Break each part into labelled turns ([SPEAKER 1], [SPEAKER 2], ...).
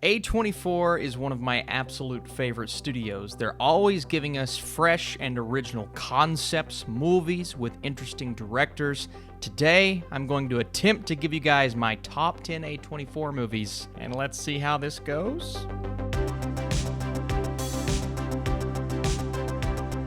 [SPEAKER 1] A24 is one of my absolute favorite studios. They're always giving us fresh and original concepts, movies with interesting directors. Today, I'm going to attempt to give you guys my top 10 A24 movies, and let's see how this goes.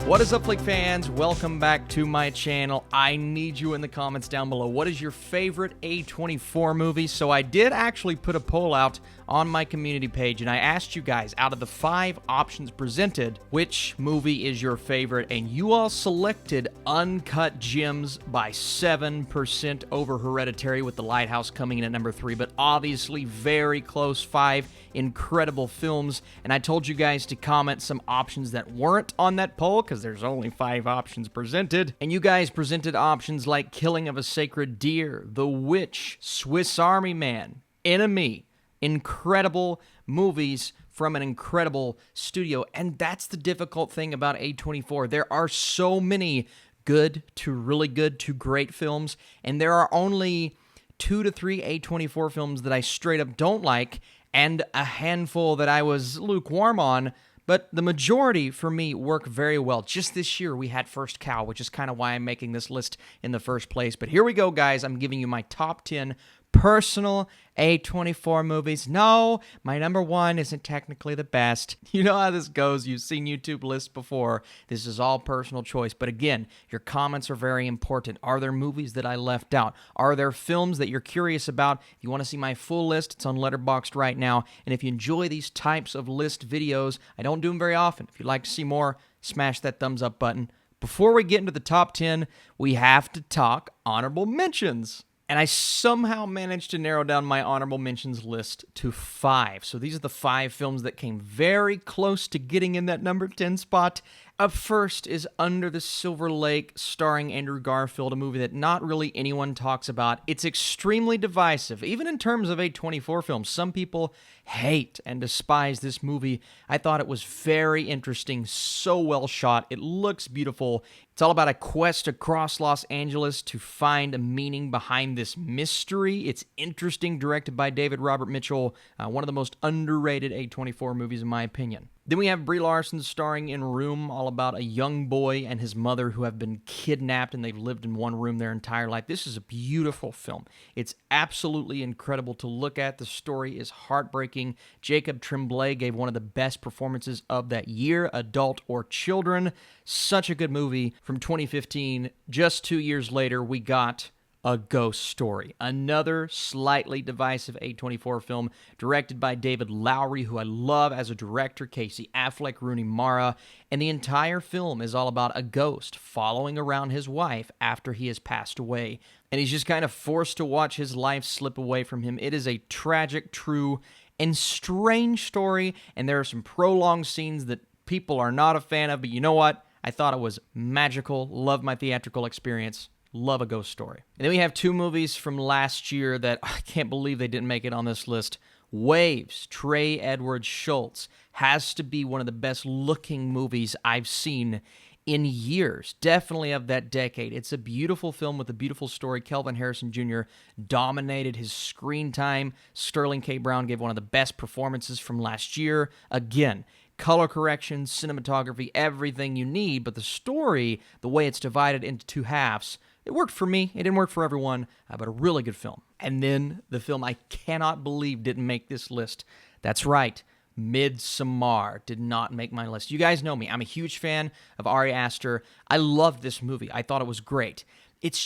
[SPEAKER 1] What is up, Flick fans? Welcome back to my channel. I need you in the comments down below. What is your favorite A24 movie? So I did actually put a poll out on my community page, and I asked you guys, out of the 5 options presented, which movie is your favorite? And you all selected Uncut Gems by 7% over Hereditary, with The Lighthouse coming in at number 3, but obviously very close. 5 incredible films, and I told you guys to comment some options that weren't on that poll, because there's only 5 options presented, and you guys presented options like Killing of a Sacred Deer, The Witch, Swiss Army Man, Enemy. Incredible movies from an incredible studio, and that's the difficult thing about A24. There are so many good to really good to great films, and there are only 2 to 3 A24 films that I straight up don't like, and a handful that I was lukewarm on. But the majority, for me, work very well. Just this year, we had First Cow, which is kind of why I'm making this list in the first place. But here we go, guys. I'm giving you my top 10 personal A24 movies. No, my number 1 isn't technically the best. You know how this goes. You've seen YouTube lists before. This is all personal choice. But again, your comments are very important. Are there movies that I left out? Are there films that you're curious about? If you want to see my full list, it's on Letterboxd right now. And if you enjoy these types of list videos, I don't do them very often. If you'd like to see more, smash that thumbs up button. Before we get into the top 10, we have to talk honorable mentions. And I somehow managed to narrow down my honorable mentions list to 5. So these are the 5 films that came very close to getting in that number 10 spot. Up first is Under the Silver Lake, starring Andrew Garfield, a movie that not really anyone talks about. It's extremely divisive, even in terms of A24 films. Some people hate and despise this movie. I thought it was very interesting, so well shot. It looks beautiful. It's all about a quest across Los Angeles to find a meaning behind this mystery. It's interesting, directed by David Robert Mitchell, one of the most underrated A24 movies in my opinion. Then we have Brie Larson starring in Room, all about a young boy and his mother who have been kidnapped, and they've lived in one room their entire life. This is a beautiful film. It's absolutely incredible to look at. The story is heartbreaking. Jacob Tremblay gave one of the best performances of that year, adult or children. Such a good movie from 2015. Just 2 years later, we got A Ghost Story, another slightly divisive A24 film directed by David Lowery, who I love as a director, Casey Affleck, Rooney Mara, and the entire film is all about a ghost following around his wife after he has passed away, and he's just kind of forced to watch his life slip away from him. It is a tragic, true, and strange story, and there are some prolonged scenes that people are not a fan of, but you know what? I thought it was magical. Love my theatrical experience. Love A Ghost Story. And then we have 2 movies from last year that I can't believe they didn't make it on this list. Waves, Trey Edward Schultz, has to be one of the best looking movies I've seen in years, definitely of that decade. It's a beautiful film with a beautiful story. Kelvin Harrison Jr. dominated his screen time. Sterling K. Brown gave one of the best performances from last year. Again, color correction, cinematography, everything you need, but the story, the way it's divided into 2 halves, it worked for me. It didn't work for everyone, but a really good film. And then the film I cannot believe didn't make this list. That's right. Midsommar did not make my list. You guys know me. I'm a huge fan of Ari Aster. I loved this movie. I thought it was great. It's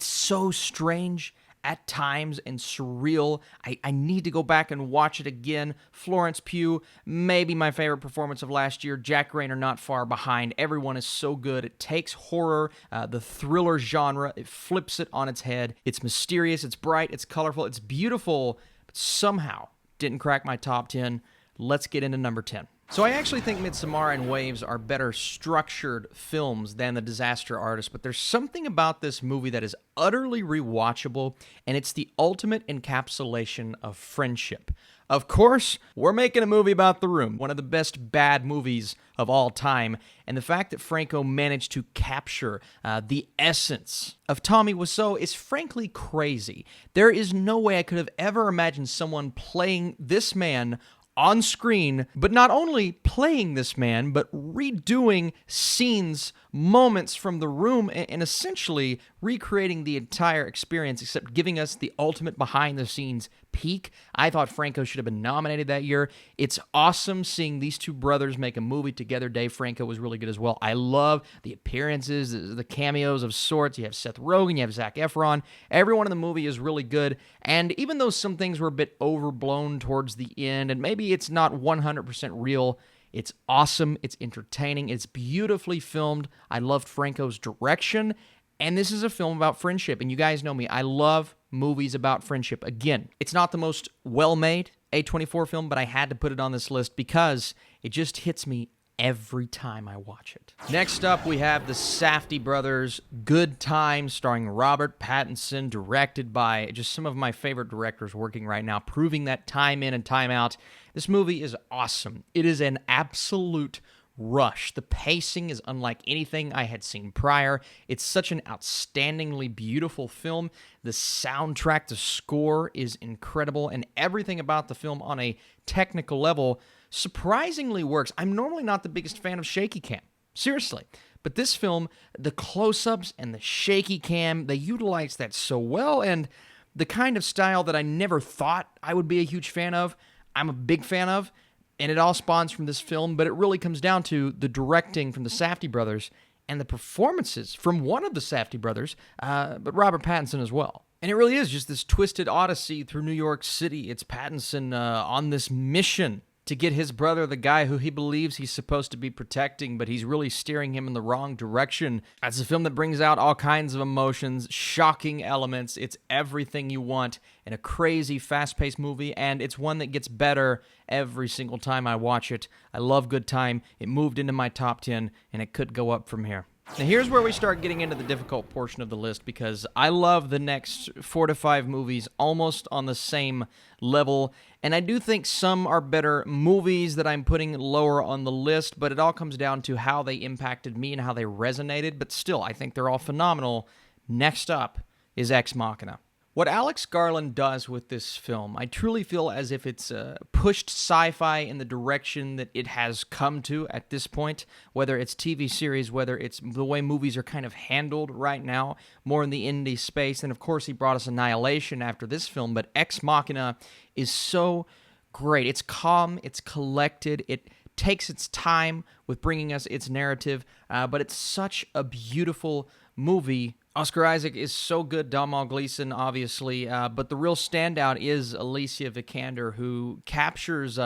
[SPEAKER 1] so strange at times and surreal. I need to go back and watch it again. Florence Pugh, maybe my favorite performance of last year. Jack Reynor not far behind. Everyone is so good. It takes horror, the thriller genre, it flips it on its head. It's mysterious, it's bright, it's colorful, it's beautiful, but somehow didn't crack my top 10. Let's get into number 10. So I actually think Midsommar and Waves are better structured films than The Disaster Artist, but there's something about this movie that is utterly rewatchable, and it's the ultimate encapsulation of friendship. Of course, we're making a movie about The Room, one of the best bad movies of all time, and the fact that Franco managed to capture the essence of Tommy Wiseau is frankly crazy. There is no way I could have ever imagined someone playing this man on screen, but not only playing this man, but redoing scenes, moments from The Room, and essentially recreating the entire experience, except giving us the ultimate behind-the-scenes peek. I thought Franco should have been nominated that year. It's awesome seeing these two brothers make a movie together. Dave Franco was really good as well. I love the appearances, the cameos of sorts. You have Seth Rogen, you have Zac Efron. Everyone in the movie is really good, and even though some things were a bit overblown towards the end, and maybe it's not 100% real, it's awesome, it's entertaining, it's beautifully filmed. I loved Franco's direction, and this is a film about friendship, and you guys know me, I love movies about friendship. Again, it's not the most well-made A24 film, but I had to put it on this list because it just hits me every time I watch it. Next up, we have the Safdie brothers, Good Time, starring Robert Pattinson, directed by just some of my favorite directors working right now, proving that time in and time out. This movie is awesome. It is an absolute rush. The pacing is unlike anything I had seen prior. It's such an outstandingly beautiful film. The soundtrack, the score is incredible, and everything about the film on a technical level surprisingly works. I'm normally not the biggest fan of shaky cam. Seriously. But this film, the close-ups and the shaky cam, they utilize that so well, and the kind of style that I never thought I would be a huge fan of, I'm a big fan of, and it all spawns from this film, but it really comes down to the directing from the Safdie brothers and the performances from one of the Safdie brothers, but Robert Pattinson as well. And it really is just this twisted odyssey through New York City. It's Pattinson on this mission to get his brother, the guy who he believes he's supposed to be protecting, but he's really steering him in the wrong direction. It's a film that brings out all kinds of emotions, shocking elements. It's everything you want in a crazy, fast-paced movie, and it's one that gets better every single time I watch it. I love Good Time. It moved into my top 10, and it could go up from here. Now, here's where we start getting into the difficult portion of the list, because I love the next 4 to 5 movies almost on the same level, and I do think some are better movies that I'm putting lower on the list, but it all comes down to how they impacted me and how they resonated, but still, I think they're all phenomenal. Next up is Ex Machina. What Alex Garland does with this film, I truly feel as if it's pushed sci-fi in the direction that it has come to at this point, whether it's TV series, whether it's the way movies are kind of handled right now, more in the indie space. And of course, he brought us Annihilation after this film, but Ex Machina is so great. It's calm, it's collected, it takes its time with bringing us its narrative, but it's such a beautiful movie. Oscar Isaac is so good, Domhnall Gleeson, obviously, but the real standout is Alicia Vikander, who captures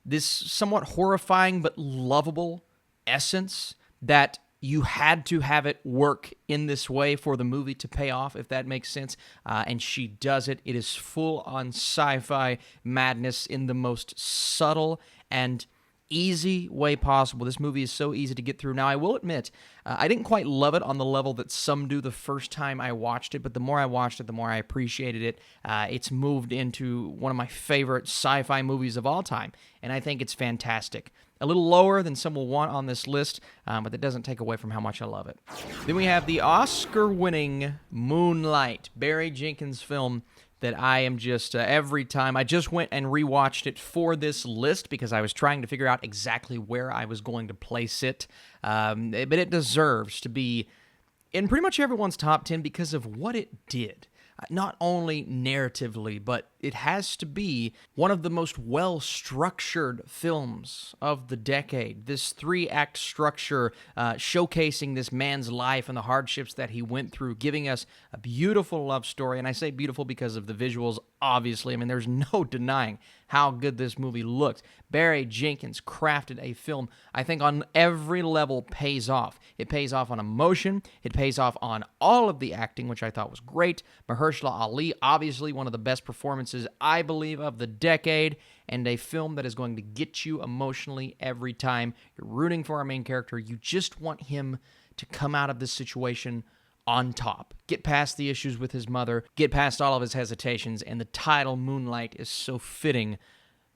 [SPEAKER 1] this somewhat horrifying but lovable essence that you had to have it work in this way for the movie to pay off, if that makes sense, and she does it. It is full-on sci-fi madness in the most subtle and easy way possible. This movie is so easy to get through. Now, I will admit, I didn't quite love it on the level that some do the first time I watched it, but the more I watched it, the more I appreciated it. It's moved into one of my favorite sci-fi movies of all time, and I think it's fantastic. A little lower than some will want on this list, but that doesn't take away from how much I love it. Then we have the Oscar-winning Moonlight, Barry Jenkins' film that I am just, every time, I just went and rewatched it for this list because I was trying to figure out exactly where I was going to place it, but it deserves to be in pretty much everyone's top 10 because of what it did. Not only narratively, but it has to be one of the most well-structured films of the decade. This 3-act structure showcasing this man's life and the hardships that he went through, giving us a beautiful love story. And I say beautiful because of the visuals, obviously. I mean, there's no denying how good this movie looked. Barry Jenkins crafted a film, I think, on every level pays off. It pays off on emotion. It pays off on all of the acting, which I thought was great. Mahershala Ali, obviously one of the best performances performances, I believe, of the decade, and a film that is going to get you emotionally every time you're rooting for our main character. You just want him to come out of this situation on top, get past the issues with his mother, get past all of his hesitations, and the title, Moonlight, is so fitting.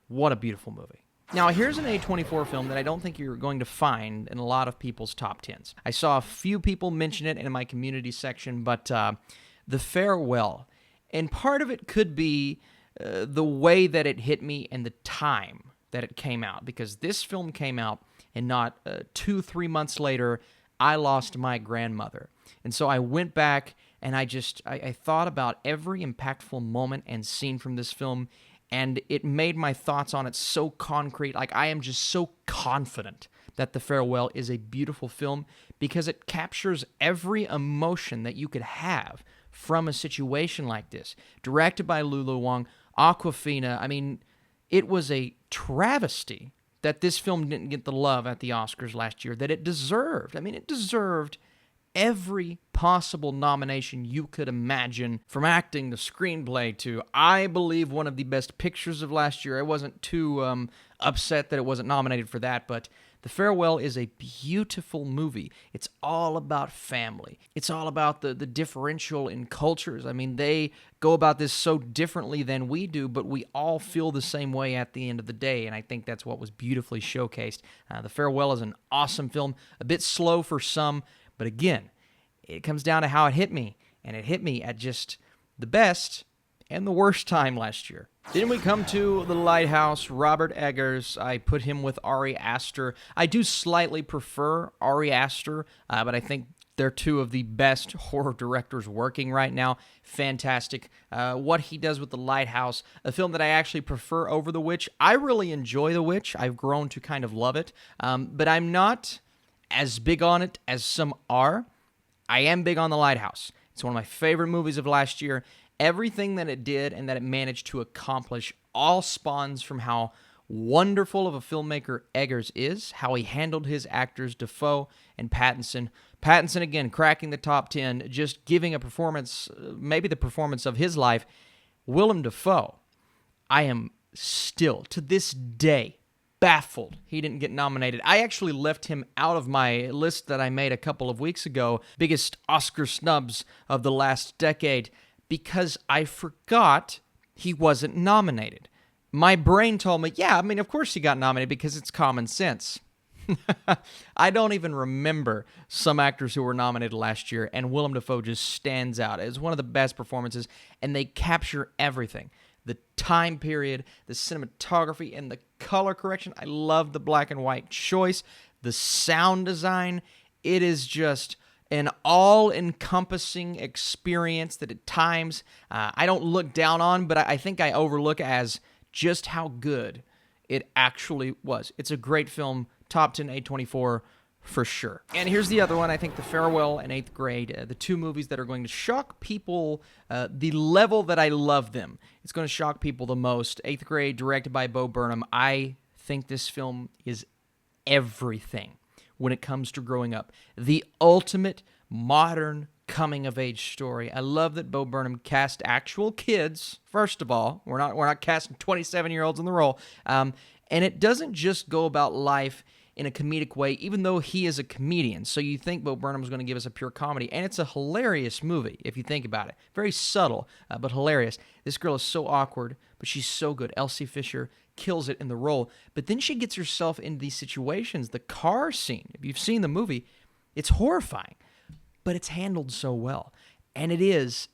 [SPEAKER 1] What a beautiful movie. Now, here's an A24 film that I don't think you're going to find in a lot of people's top 10s. I saw a few people mention it in my community section, but The Farewell. And part of it could be the way that it hit me and the time that it came out, because this film came out and not 2-3 months later, I lost my grandmother. And so I went back and I thought about every impactful moment and scene from this film, and it made my thoughts on it so concrete. Like, I am just so confident that The Farewell is a beautiful film because it captures every emotion that you could have from a situation like this. Directed by Lulu Wang, Awkwafina. I mean, it was a travesty that this film didn't get the love at the Oscars last year that it deserved. I mean, it deserved every possible nomination you could imagine, from acting to screenplay to, I believe, one of the best pictures of last year. I wasn't too upset that it wasn't nominated for that, but The Farewell is a beautiful movie. It's all about family. It's all about the differential in cultures. I mean, they go about this so differently than we do, but we all feel the same way at the end of the day, and I think that's what was beautifully showcased. The Farewell is an awesome film, a bit slow for some, but again, it comes down to how it hit me, and it hit me at just the best and the worst time last year. Then we come to The Lighthouse, Robert Eggers. I put him with Ari Aster. I do slightly prefer Ari Aster, but I think they're two of the best horror directors working right now. Fantastic. What he does with The Lighthouse, a film that I actually prefer over The Witch. I really enjoy The Witch. I've grown to kind of love it, but I'm not as big on it as some are. I am big on The Lighthouse. It's one of my favorite movies of last year. Everything that it did and that it managed to accomplish all spawns from how wonderful of a filmmaker Eggers is, how he handled his actors, Dafoe and Pattinson. Pattinson, again, cracking the top 10, just giving a performance, maybe the performance of his life. Willem Dafoe, I am still, to this day, baffled he didn't get nominated. I actually left him out of my list that I made a couple of weeks ago, biggest Oscar snubs of the last decade, because I forgot he wasn't nominated. My brain told me, yeah, I mean, of course he got nominated because it's common sense. I don't even remember some actors who were nominated last year, and Willem Dafoe just stands out. It's one of the best performances, and they capture everything. The time period, the cinematography, and the color correction. I love the black and white choice. The sound design, it is just an all-encompassing experience that at times I don't look down on, but I think I overlook as just how good it actually was. It's a great film, top 10 A24 for sure. And here's the other one. I think The Farewell and Eighth Grade, the two movies that are going to shock people the level that I love them. It's going to shock people the most. Eighth Grade, directed by Bo Burnham. I think this film is everything when it comes to growing up. The ultimate modern coming-of-age story. I love that Bo Burnham cast actual kids, first of all. We're not casting 27-year-olds in the role. And it doesn't just go about life in a comedic way, even though he is a comedian. So you think Bo Burnham is going to give us a pure comedy, and it's a hilarious movie, if you think about it. Very subtle, but hilarious. This girl is so awkward, but she's so good. Elsie Fisher kills it in the role. But then she gets herself into these situations. The car scene, if you've seen the movie, it's horrifying, but it's handled so well. And it is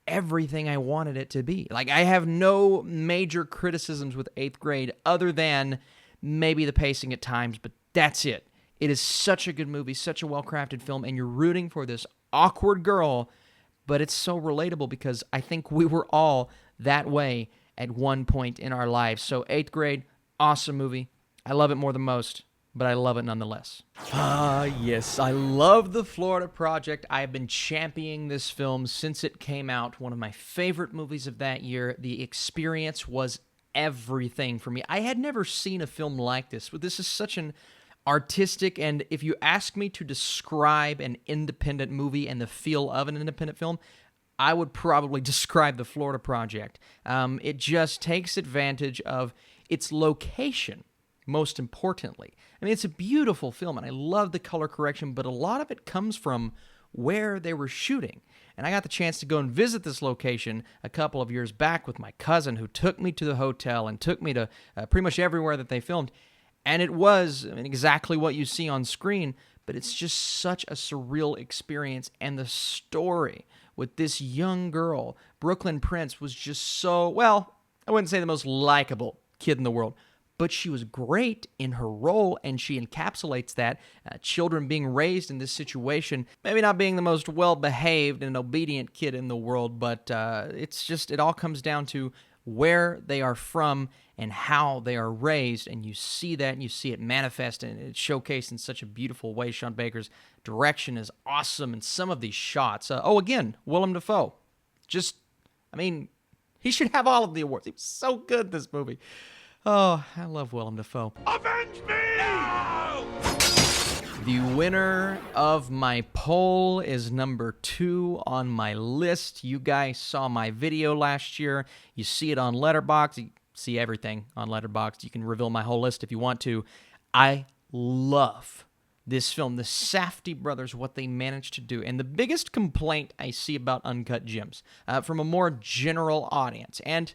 [SPEAKER 1] everything I wanted it to be. Like, I have no major criticisms with Eighth Grade other than maybe the pacing at times, but that's it. It is such a good movie, such a well-crafted film, and you're rooting for this awkward girl, but it's so relatable because I think we were all that way at one point in our lives. So Eighth Grade, awesome movie. I love it more than most, but I love it nonetheless. Yes, I love The Florida Project. I have been championing this film since it came out. One of my favorite movies of that year. The experience was everything for me. I had never seen a film like this. This is such an artistic, and if you ask me to describe an independent movie and the feel of an independent film, I would probably describe the Florida Project. It just takes advantage of its location, most importantly. I mean, it's a beautiful film, and I love the color correction, but a lot of it comes from where they were shooting. And I got the chance to go and visit this location a couple of years back with my cousin, who took me to the hotel and took me to pretty much everywhere that they filmed. And it was, I mean, exactly what you see on screen, but it's just such a surreal experience. And the story with this young girl, Brooklyn Prince, was just so, well, I wouldn't say the most likable kid in the world, but she was great in her role, and she encapsulates that. Children being raised in this situation, maybe not being the most well-behaved and obedient kid in the world, but it's just, it all comes down to where they are from and how they are raised, and you see that, and you see it manifest, and it's showcased in such a beautiful way. Sean Baker's direction is awesome, and some of these shots, again, Willem Dafoe. Just, I mean, he should have all of the awards. He was so good in this movie. Oh, I love Willem Dafoe.
[SPEAKER 2] Avenge me! No!
[SPEAKER 1] The winner of my poll is number 2 on my list. You guys saw my video last year. You see it on Letterboxd. You see everything on Letterboxd. You can reveal my whole list if you want to. I love this film, the Safdie brothers, what they managed to do. And the biggest complaint I see about Uncut Gems from a more general audience, and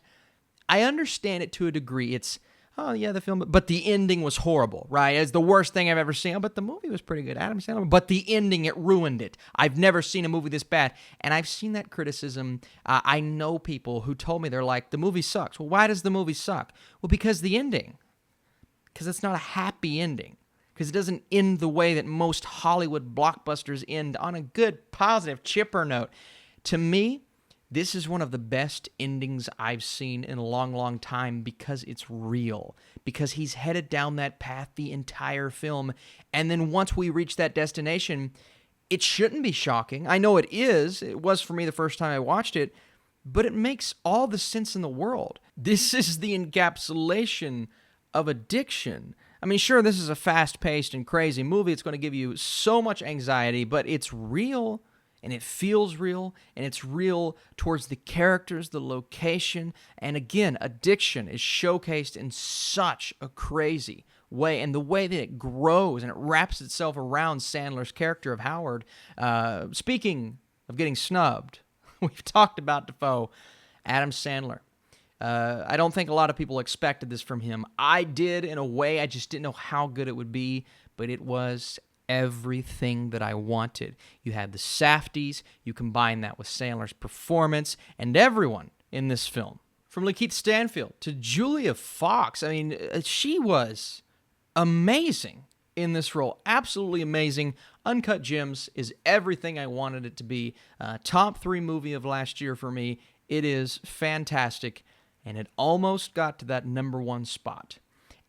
[SPEAKER 1] I understand it to a degree. It's, oh, yeah, the film, but the ending was horrible, right? It's the worst thing I've ever seen. Oh, but the movie was pretty good. Adam Sandler, but the ending, it ruined it. I've never seen a movie this bad. And I've seen that criticism. I know people who told me, they're like, the movie sucks. Well, why does the movie suck? Well, because the ending. Because it's not a happy ending. Because it doesn't end the way that most Hollywood blockbusters end, on a good, positive, chipper note. To me, this is one of the best endings I've seen in a long, long time, because it's real, because he's headed down that path the entire film. And then once we reach that destination, it shouldn't be shocking. I know it is. It was for me the first time I watched it, but it makes all the sense in the world. This is the encapsulation of addiction. I mean, sure, this is a fast-paced and crazy movie. It's going to give you so much anxiety, but it's real. And it feels real, and it's real towards the characters, the location, and again, addiction is showcased in such a crazy way, and the way that it grows and it wraps itself around Sandler's character of Howard. Speaking of getting snubbed, we've talked about Dafoe, Adam Sandler. I don't think a lot of people expected this from him. I did, in a way. I just didn't know how good it would be, but it was everything that I wanted. You had the Safdies, you combine that with Sandler's performance, and everyone in this film, from Lakeith Stanfield to Julia Fox. I mean, she was amazing in this role. Absolutely amazing. Uncut Gems is everything I wanted it to be. Top 3 movie of last year for me. It is fantastic, and it almost got to that number 1 spot.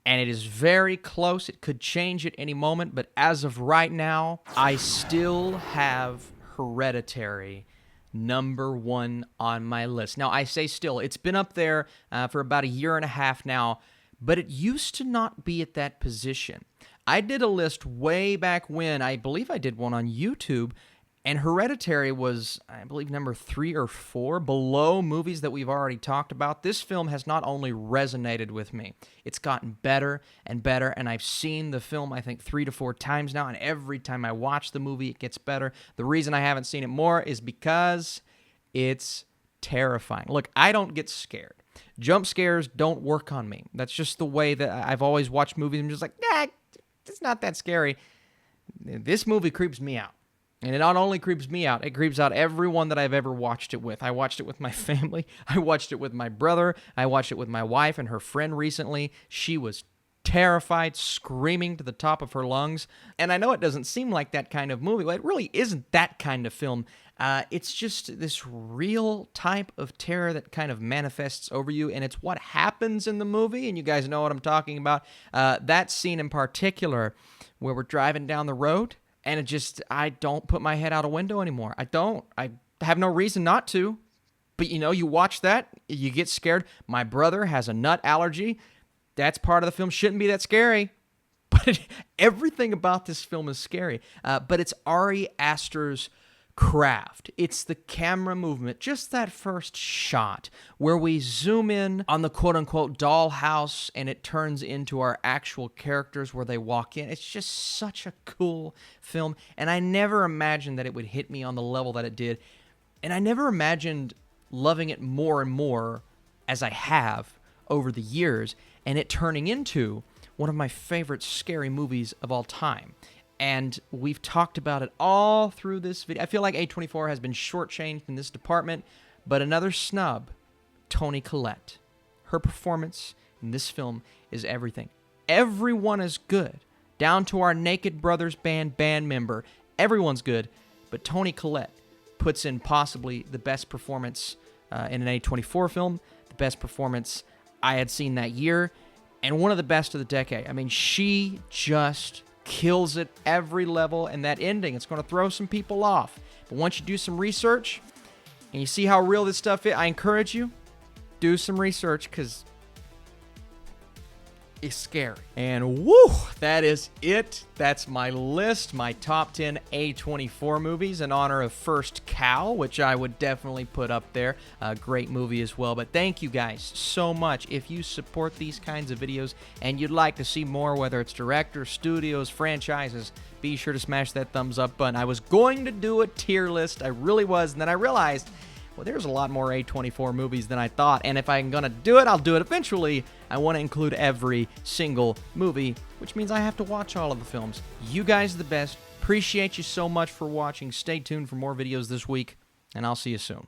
[SPEAKER 1] And it is very close. It could change at any moment, but as of right now, I still have Hereditary number 1 on my list. Now, I say still. It's been up there for about a year and a half now, but it used to not be at that position. I did a list way back when. I believe I did one on YouTube, and Hereditary was, I believe, number 3 or 4 below movies that we've already talked about. This film has not only resonated with me, it's gotten better and better, and I've seen the film, I think, 3 to 4 times now, and every time I watch the movie, it gets better. The reason I haven't seen it more is because it's terrifying. Look, I don't get scared. Jump scares don't work on me. That's just the way that I've always watched movies. I'm just like, nah, it's not that scary. This movie creeps me out. And it not only creeps me out, it creeps out everyone that I've ever watched it with. I watched it with my family. I watched it with my brother. I watched it with my wife and her friend recently. She was terrified, screaming to the top of her lungs. And I know it doesn't seem like that kind of movie, but it really isn't that kind of film. It's just this real type of terror that kind of manifests over you, and it's what happens in the movie, and you guys know what I'm talking about. That scene in particular, where we're driving down the road, and it just, I don't put my head out a window anymore. I don't. I have no reason not to. But, you know, you watch that, you get scared. My brother has a nut allergy. That's part of the film. Shouldn't be that scary. But everything about this film is scary. But it's Ari Aster's craft. It's the camera movement, just that first shot where we zoom in on the quote-unquote dollhouse and it turns into our actual characters where they walk in. It's just such a cool film, and I never imagined that it would hit me on the level that it did, and I never imagined loving it more and more as I have over the years, and it turning into one of my favorite scary movies of all time. And we've talked about it all through this video. I feel like A24 has been shortchanged in this department, but another snub, Toni Collette. Her performance in this film is everything. Everyone is good, down to our Naked Brothers band member. Everyone's good, but Toni Collette puts in possibly the best performance in an A24 film, the best performance I had seen that year, and one of the best of the decade. I mean, she just kills it every level, and that ending, it's going to throw some people off. But once you do some research and you see how real this stuff is, I encourage you, do some research, because it's scary. And woo, that is it. That's my list, my top 10 A24 movies in honor of First Cow, which I would definitely put up there. A great movie as well. But thank you guys so much. If you support these kinds of videos and you'd like to see more, whether it's directors, studios, franchises, be sure to smash that thumbs up button. I was going to do a tier list. I really was. And then I realized, well, there's a lot more A24 movies than I thought, and if I'm going to do it, I'll do it eventually. I want to include every single movie, which means I have to watch all of the films. You guys are the best. Appreciate you so much for watching. Stay tuned for more videos this week, and I'll see you soon.